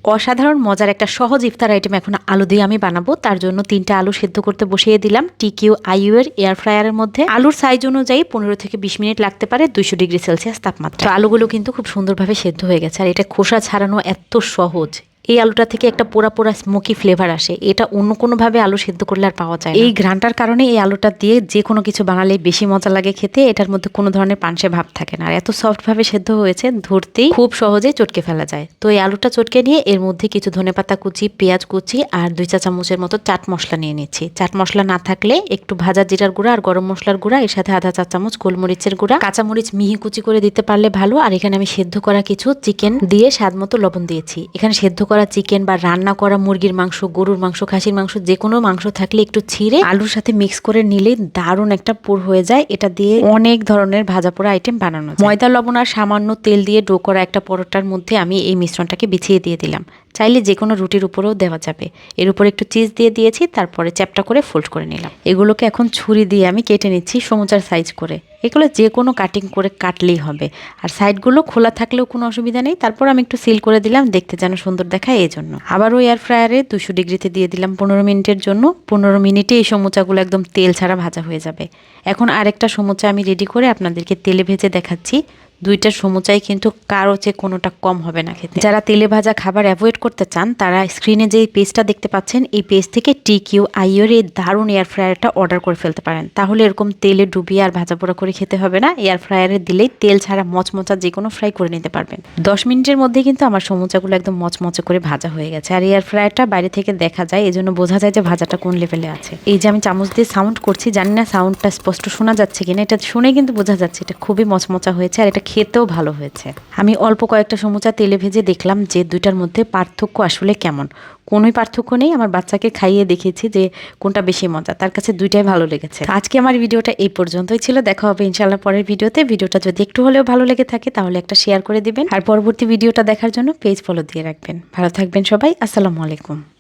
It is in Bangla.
অসাধারণ মজার একটা সহজ ইফতার আইটেম এখন আলু দিয়ে আমি বানাবো। তার জন্য 3টা আলু সেদ্ধ করতে বসিয়ে দিলাম TQIU এর এয়ার ফ্রায়ারের মধ্যে। আলুর সাইজ অনুযায়ী 15 থেকে 20 মিনিট লাগতে পারে 200 ডিগ্রি সেলসিয়াস তাপমাত্রা। তো আলুগুলো কিন্তু খুব সুন্দরভাবে সেদ্ধ হয়ে গেছে, আর এটা খোসা ছাড়ানো এত সহজ। এই আলুটা থেকে একটা পোড়া পোড়া স্মোকি ফ্লেভার আসে, এটা অন্য কোনোভাবে আলু সেদ্ধ করলে আর পাওয়া যায় না। এই ঘ্রাণটার কারণে এই আলুটা দিয়ে যে কোনো কিছু বানালে বেশি মজা লাগে খেতে। এটার মধ্যে কোনো ধরনের পানসে ভাব থাকে না, আর এত সফট ভাবে সেদ্ধ হয়েছে ধরতেই খুব সহজেই চটকে ফেলা যায়। তো এই আলুটা চটকে নিয়ে এর মধ্যে কিছু ধনেপাতা কুচি, পেঁয়াজ কুচি আর 2 চা চামচের মতো চাট মশলা নিয়ে নিচ্ছি। চাট মশলা না থাকলে একটু ভাজা জিরার গুঁড়া আর গরম মশলার গুঁড়া, এর সাথে আধা চা চামচ গোলমরিচের গুঁড়া, কাঁচামরিচ মিহি কুচি করে দিতে পারলে ভালো। আর এখানে আমি সেদ্ধ করা কিছু চিকেন দিয়ে স্বাদ মতো লবণ দিয়েছি। এখানে সেদ্ধ করা চিকেন বা রান্না করা মুরগির মাংস, গরুর মাংস, খাসির মাংস যে কোনো মাংস থাকলে একটু ছিঁড়ে আলুর সাথে মিক্স করে নিলে দারুণ একটা পুর হয়ে যায়। এটা দিয়ে অনেক ধরনের ভাজা পোড়া আইটেম বানানো যায়। ময়দা, লবণ আর সামান্য তেল দিয়ে ডো করা একটা পরোটার মধ্যে আমি এই মিশ্রণটাকে বিছিয়ে দিয়ে দিলাম। চাইলে যে কোনো রুটির উপরেও দেওয়া যাবে। এর উপরে একটু চিজ দিয়ে দিয়েছি, তারপরে চ্যাপটা করে ফোল্ড করে নিলাম। এগুলোকে এখন ছুরি দিয়ে আমি কেটে নিচ্ছি সমুচার সাইজ করে। এগুলো যে কোনো কাটিং করে কাটলেই হবে, আর সাইডগুলো খোলা থাকলেও কোনো অসুবিধা নেই। তারপর আমি একটু সিল করে দিলাম, দেখতে যেন সুন্দর দেখায় এই জন্য। আবারও এয়ার ফ্রায়ারে 200 ডিগ্রিতে দিয়ে দিলাম 15 মিনিটের জন্য। 15 মিনিটে এই সমুচাগুলো একদম তেল ছাড়া ভাজা হয়ে যাবে। এখন আরেকটা সমুচা আমি রেডি করে আপনাদেরকে তেলে ভেজে দেখাচ্ছি। 2টা সমুচাই কিন্তু কারো চেয়ে কোনোটা কম হবে না খেতে। যারা তেলে ভাজা খাবার অ্যাভয়েড করতে চান তারা স্ক্রিনে যে পেজটা দেখতে পাচ্ছেন এই পেজ থেকে TQIU এর দারুণ এয়ার ফ্রায়ারটা অর্ডার করে ফেলতে পারেন। তাহলে এরকম তেলে ডুবিয়ে আর ভাজা পোড়া করে খেতে হবে না। এয়ার ফ্রায়ারে দিলেই তেল ছাড়া মচমচা যে কোনো ফ্রাই করে নিতে পারবেন। 10 মিনিটের মধ্যে কিন্তু আমার সমুচাগুলো একদম মচমচে করে ভাজা হয়ে গেছে। আর এয়ার ফ্রায়ারটা বাইরে থেকে দেখা যায়, এজন্য বোঝা যায় যে ভাজাটা কোন লেভেলে আছে। এই যে আমি চামচ দিয়ে সাউন্ড করছি, জানি না সাউন্ডটা স্পষ্ট শোনা যাচ্ছে কিনা। এটা শুনে কিন্তু বোঝা যাচ্ছে এটা খুবই মচমচা হয়েছে, আর এটা খেতেও ভালো হয়েছে। আমি অল্প কয়েকটা সমুচা তেলে ভেজে দেখলাম যে 2টার মধ্যে পার্থক্য আসলে কেমন। কোনোই পার্থক্য নেই। আমার বাচ্চাকে খাইয়ে দেখেছি যে কোনটা বেশি মজা, তার কাছে 2টাই ভালো লেগেছে। আজকে আমার ভিডিওটা এই পর্যন্তই ছিল। দেখা হবে ইনশাআল্লাহ পরের ভিডিওতে। ভিডিওটা যদি একটু হলেও ভালো লেগে থাকে তাহলে একটা শেয়ার করে দিবেন, আর পরবর্তী ভিডিওটা দেখার জন্য পেজ ফলো দিয়ে রাখবেন। ভালো থাকবেন সবাই। আসসালামু আলাইকুম।